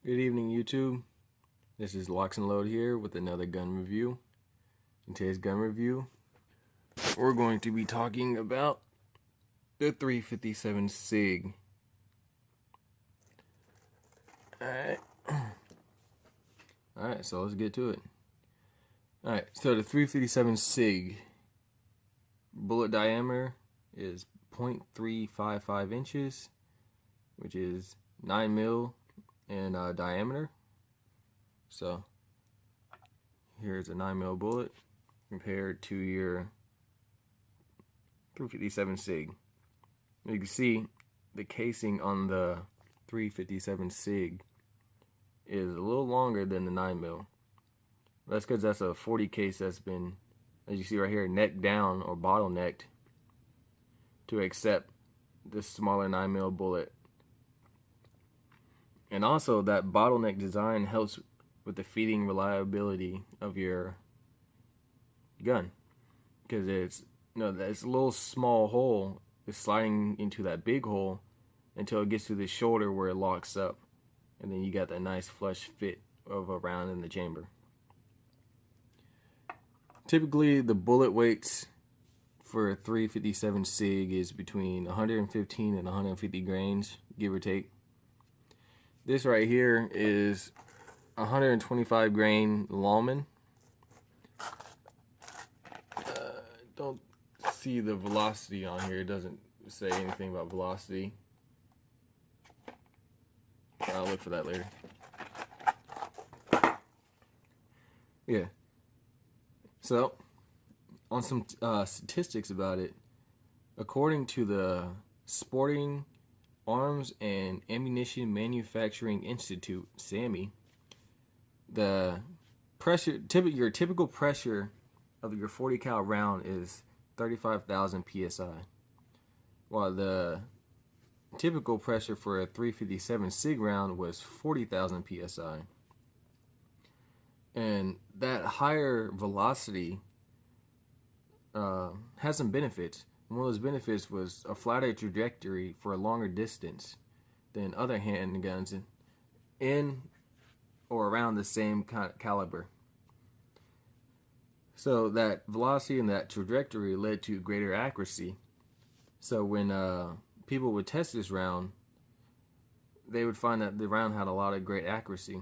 Good evening, YouTube. This is LocsNLoad here with another gun review. In today's gun review, we're going to be talking about the 357 SIG. Alright, so let's get to it. Alright, so the 357 SIG bullet diameter is 0.355 inches, which is 9 mil in diameter. So here's a 9 mil bullet compared to your 357 SIG. You can see the casing on the 357 SIG is a little longer than the 9 mil. That's because that's a 40 case that's been, as you see right here, necked down or bottlenecked to accept this smaller 9 mil bullet. And also that bottleneck design helps with the feeding reliability of your gun, because it's this little small hole is sliding into that big hole until it gets to the shoulder where it locks up, and then you got that nice flush fit of a round in the chamber. Typically the bullet weights for a 357 SIG is between 115 and 150 grains, give or take. This right here is 125 grain Lawman. Don't see the velocity on here. It doesn't say anything about velocity. I'll look for that later. Yeah. So, on some statistics about it, according to the Sporting Arms and Ammunition Manufacturing Institute, SAMI, the pressure, your typical pressure of your 40 cal round is 35,000 psi, while the typical pressure for a 357 SIG round was 40,000 psi. And that higher velocity has some benefits. One of those benefits was a flatter trajectory for a longer distance than other handguns in or around the same caliber. So that velocity and that trajectory led to greater accuracy. So when people would test this round, they would find that the round had a lot of great accuracy.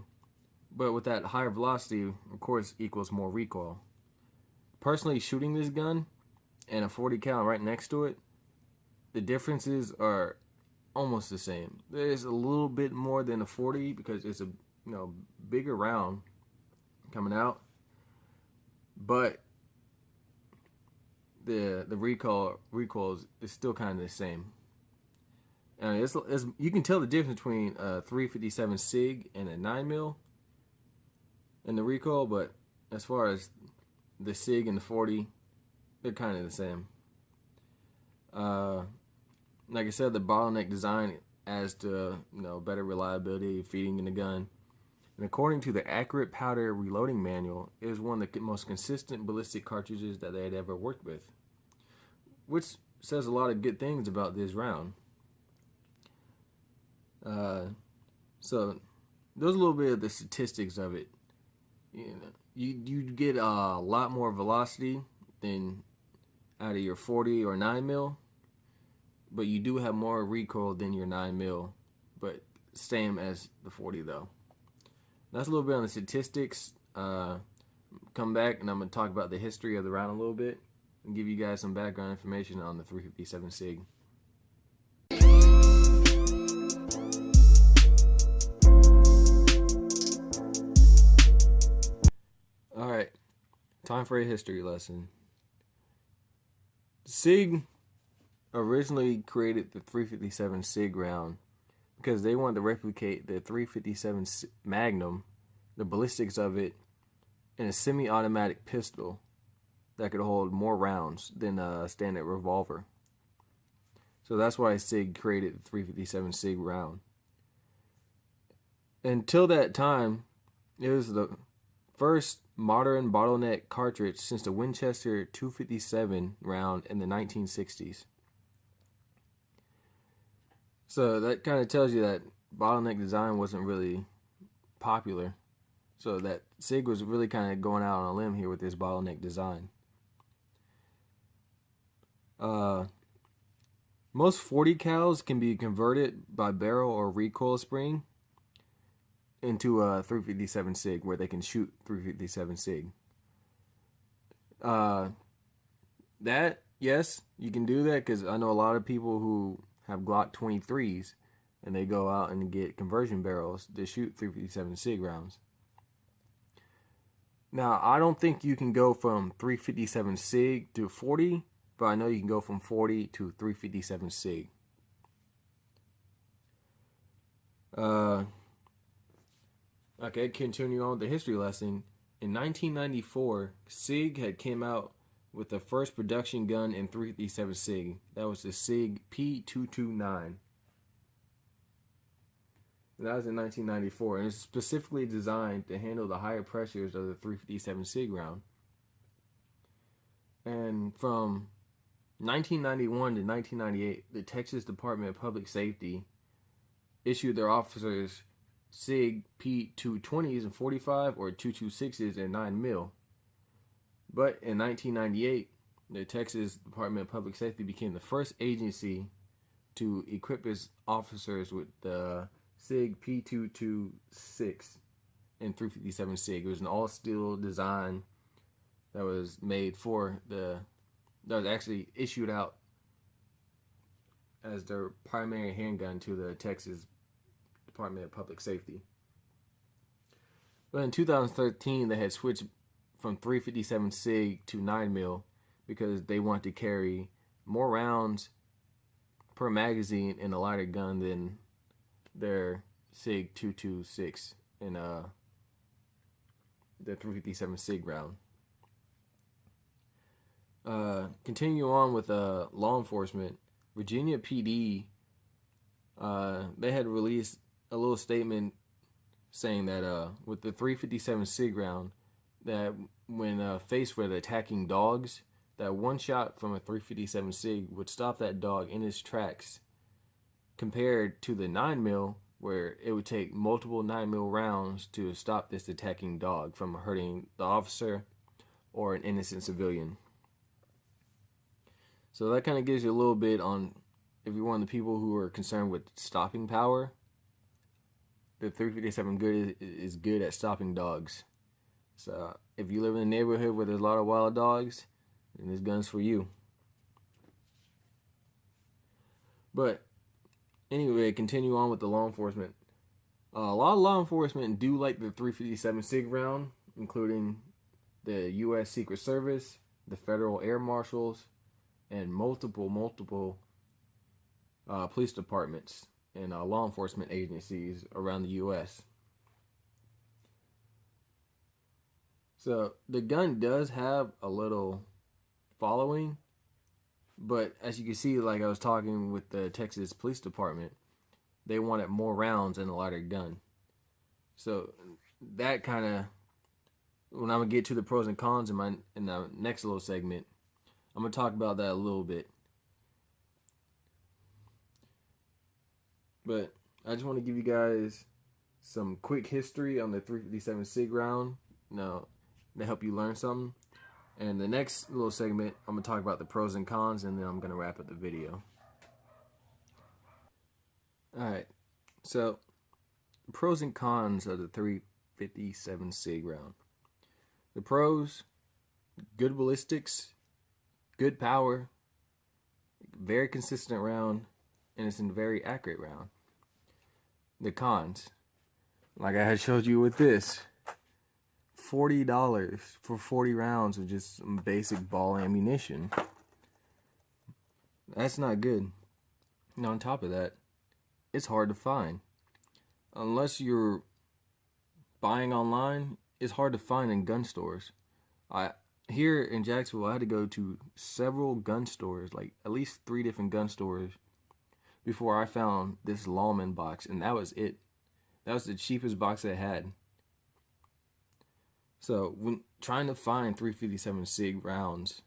But with that higher velocity, of course, equals more recoil. Personally, shooting this gun and a 40 cal right next to it, the differences are almost the same. There's a little bit more than a 40 because it's a bigger round coming out, but the recoil is still kind of the same. And it's you can tell the difference between a 357 SIG and a 9 mil in the recoil, but as far as the SIG and the 40, they're kind of the same. Like I said, the bottleneck design adds to better reliability, feeding in the gun. And according to the Accurate Powder Reloading Manual, it is one of the most consistent ballistic cartridges that they had ever worked with, which says a lot of good things about this round. So those are a little bit of the statistics of it. You get a lot more velocity than out of your 40 or 9 mil, but you do have more recoil than your 9 mil, but same as the 40 though. That's a little bit on the statistics. Come back and I'm going to talk about the history of the round a little bit and give you guys some background information on the 357 SIG. Alright, time for a history lesson. SIG originally created the 357 SIG round because they wanted to replicate the 357 Magnum, the ballistics of it, in a semi-automatic pistol that could hold more rounds than a standard revolver. So that's why SIG created the 357 SIG round. Until that time, it was the first modern bottleneck cartridge since the Winchester 257 round in the 1960s. So that kind of tells you that bottleneck design wasn't really popular. So that SIG was really kind of going out on a limb here with this bottleneck design. Most 40 cals can be converted by barrel or recoil spring into a 357 SIG, where they can shoot 357 SIG. That, yes, you can do that, because I know a lot of people who have Glock 23s and they go out and get conversion barrels to shoot 357 SIG rounds. Now, I don't think you can go from 357 SIG to 40, but I know you can go from 40 to 357 SIG. Okay, continue on with the history lesson. In 1994, SIG had came out with the first production gun in 357 SIG. That was the SIG P229. That was in 1994, and it's specifically designed to handle the higher pressures of the 357 SIG round. And from 1991 to 1998, the Texas Department of Public Safety issued their officers SIG P220s and 45 or 226s and 9mm. But in 1998, the Texas Department of Public Safety became the first agency to equip its officers with the SIG P226 and 357 SIG. It was an all-steel design that was made for that was actually issued out as their primary handgun to the Texas Department of Public Safety. But in 2013, they had switched from 357 SIG to 9mm because they wanted to carry more rounds per magazine in a lighter gun than their SIG 226 in the 357 SIG round. Continue on with law enforcement. Virginia PD, they had released a little statement saying that with the 357 SIG round, that when faced with attacking dogs, that one shot from a 357 SIG would stop that dog in its tracks, compared to the 9mm, where it would take multiple 9mm rounds to stop this attacking dog from hurting the officer or an innocent civilian. So that kind of gives you a little bit on, if you're one of the people who are concerned with stopping power, the 357 is good at stopping dogs. So if you live in a neighborhood where there's a lot of wild dogs, then this gun's for you. But anyway, continue on with the law enforcement. A lot of law enforcement do like the 357 SIG round, including the U.S. Secret Service, the Federal Air Marshals, and multiple police departments and law enforcement agencies around the U.S. So the gun does have a little following, but as you can see, like I was talking with the Texas Police Department, they wanted more rounds in a lighter gun. So that kind of, when I'm gonna get to the pros and cons in the next little segment, I'm gonna talk about that a little bit. But I just want to give you guys some quick history on the 357 SIG round, to help you learn something. And the next little segment, I'm gonna talk about the pros and cons, and then I'm gonna wrap up the video. Alright, so the pros and cons of the 357 SIG round. The pros: good ballistics, good power, very consistent round, and it's a very accurate round. The cons, like I had showed you with this, $40 for 40 rounds of just some basic ball ammunition. That's not good. And on top of that, it's hard to find. Unless you're buying online, it's hard to find in gun stores. Here in Jacksonville, I had to go to several gun stores, like at least 3 different gun stores, before I found this Lawman box, and that was it. That was the cheapest box I had. So when trying to find 357 SIG rounds,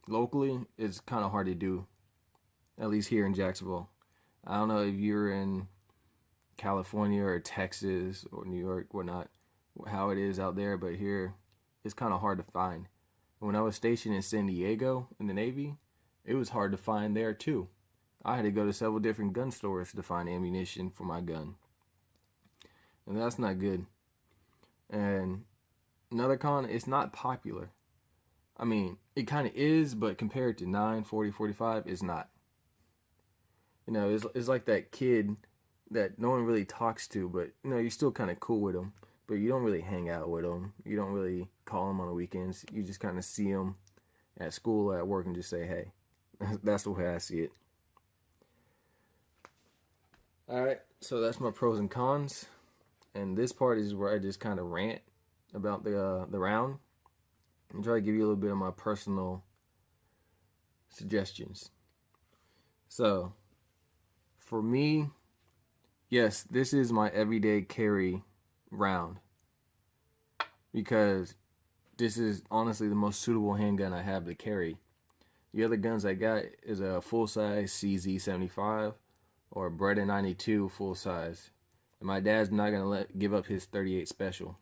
locally, it's kind of hard to do, at least here in Jacksonville. I don't know if you're in California or Texas or New York, whatnot, how it is out there, but here it's kind of hard to find. When I was stationed in San Diego in the Navy, it was hard to find there too. I had to go to several different gun stores to find ammunition for my gun. And that's not good. And another con, it's not popular. I mean, it kind of is, but compared to 9, 40, 45, it's not. You know, it's like that kid that no one really talks to, but, you know, you're still kind of cool with them. But you don't really hang out with them. You don't really call them on the weekends. You just kind of see them at school or at work and just say, hey. That's the way I see it. Alright, so that's my pros and cons. And this part is where I just kind of rant about the round. And try to give you a little bit of my personal suggestions. So, for me, yes, this is my everyday carry round. Because this is honestly the most suitable handgun I have to carry. The other guns I got is a full-size CZ75 or a Beretta 92 full-size. And my dad's not going to give up his 38 Special.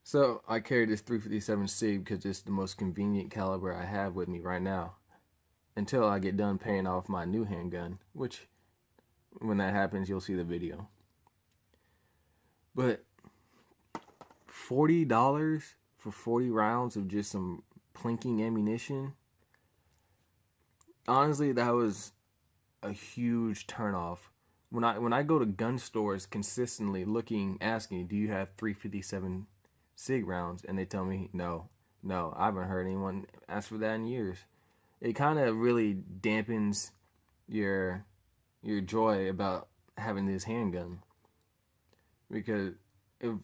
So I carry this 357 SIG because it's the most convenient caliber I have with me right now. Until I get done paying off my new handgun, which when that happens you'll see the video. But $40 for 40 rounds of just some plinking ammunition, honestly, that was a huge turnoff. When I go to gun stores consistently asking, do you have 357 SIG rounds? And they tell me no, I haven't heard anyone ask for that in years. It kind of really dampens your joy about having this handgun. Because if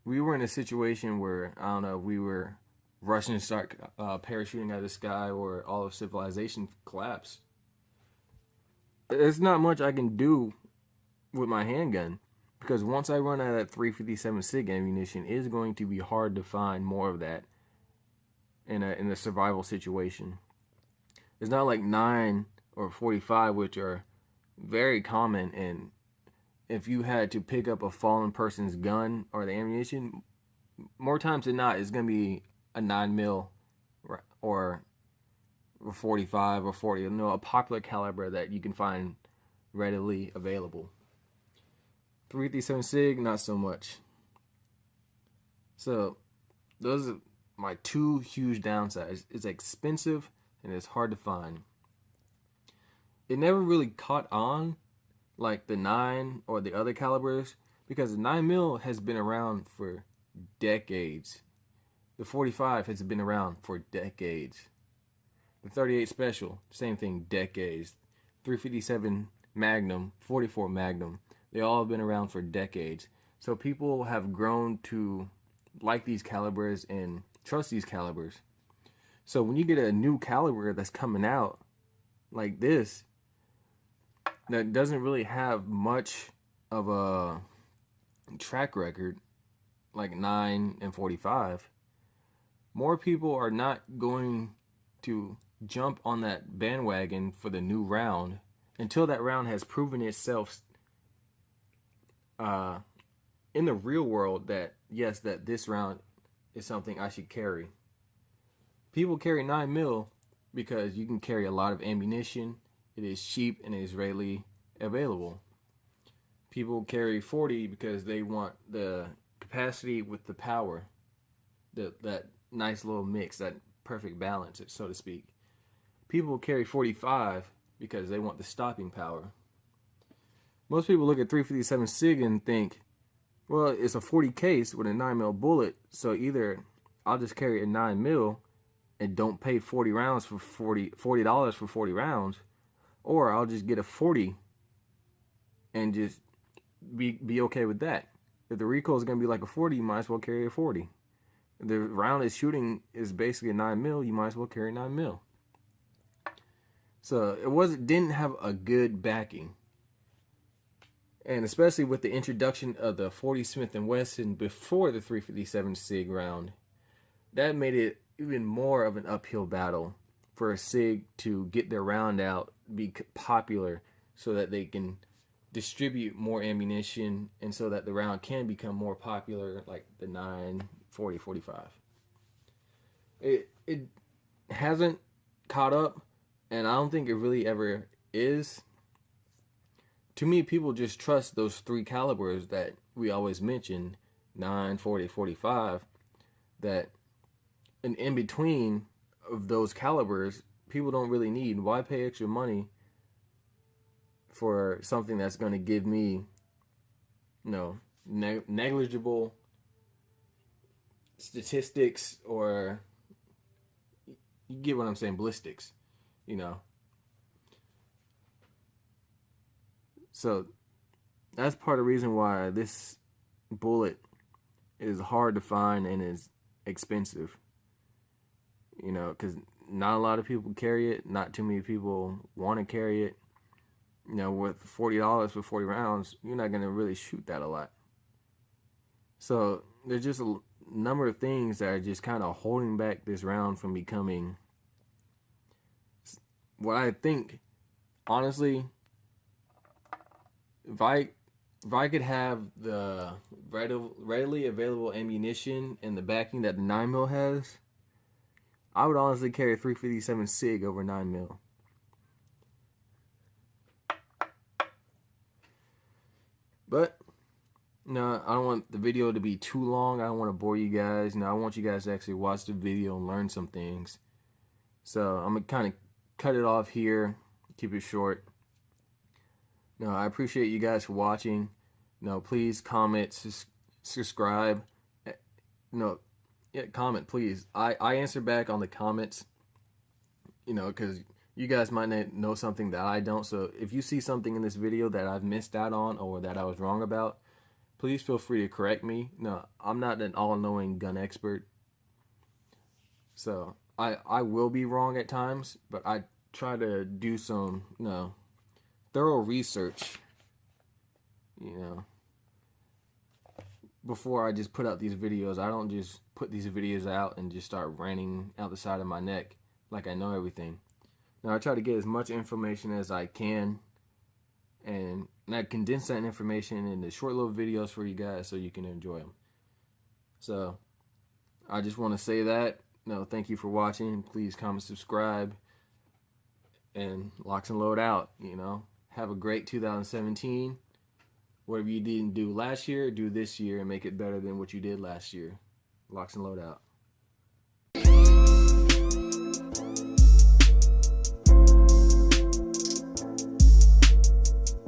we were in a situation where, I don't know, we were Russian to start parachuting out of the sky or all of civilization collapse, there's not much I can do with my handgun, because once I run out of that 357 SIG ammunition, it is going to be hard to find more of that in a survival situation. It's not like 9 or 45, which are very common, and if you had to pick up a fallen person's gun or the ammunition, more times than not, it's going to be a 9mm or 45 or 40, you know, a popular caliber that you can find readily available. 357 SIG, not so much. So those are my two huge downsides. It's expensive and it's hard to find. It never really caught on like the 9 or the other calibers, because the 9mm has been around for decades. The 45 has been around for decades. The 38 Special, same thing, decades. 357 Magnum, 44 Magnum, they all have been around for decades. So people have grown to like these calibers and trust these calibers. So when you get a new caliber that's coming out like this, that doesn't really have much of a track record, like 9 and 45, more people are not going to jump on that bandwagon for the new round until that round has proven itself in the real world that, yes, that this round is something I should carry. People carry 9mm because you can carry a lot of ammunition. It is cheap and it is readily available. People carry 40 because they want the capacity with the power, that nice little mix, that perfect balance, so to speak. People carry 45 because they want the stopping power. Most people look at 357 SIG and think, well, it's a 40 case with a 9mm bullet, so either I'll just carry a 9mm and don't pay 40 rounds for $40 for 40 rounds, or I'll just get a 40 and just be okay with that. If the recoil is going to be like a 40, you might as well carry a 40. If the round is shooting is basically a 9mm, you might as well carry a 9mm. So it didn't have a good backing. And especially with the introduction of the 40 Smith & Wesson before the 357 SIG round, that made it even more of an uphill battle for a SIG to get their round out, be popular, so that they can distribute more ammunition, and so that the round can become more popular, like the 9.40, 45. It hasn't caught up, and I don't think it really ever is. To me, people just trust those three calibers that we always mention, 9.40, 45, that an in between of those calibers people don't really need. Why pay extra money for something that's going to give me, negligible statistics, or you get what I'm saying, ballistics, So that's part of the reason why this bullet is hard to find and is expensive. Because not a lot of people carry it. Not too many people want to carry it. With $40 for 40 rounds, you're not going to really shoot that a lot. So there's just a number of things that are just kind of holding back this round from becoming what I think, honestly, if I could have the readily available ammunition and the backing that the 9mm has, I would honestly carry 357 SIG over 9mm. But no, I don't want the video to be too long. I don't want to bore you guys. I want you guys to actually watch the video and learn some things. So I'm gonna kind of cut it off here, keep it short. I appreciate you guys for watching. Please comment, subscribe. Comment, please. I answer back on the comments, because you guys might know something that I don't. So if you see something in this video that I've missed out on or that I was wrong about, please feel free to correct me. I'm not an all-knowing gun expert. So I will be wrong at times, but I try to do some, thorough research, before I just put out these videos. I don't just put these videos out and just start ranting out the side of my neck like I know everything. I try to get as much information as I can, and I condense that information into short little videos for you guys so you can enjoy them. So I just want to say that, thank you for watching. Please comment, subscribe, and Locs and Load out. Have a great 2017. Whatever you didn't do last year, do this year and make it better than what you did last year. Locs and Load out.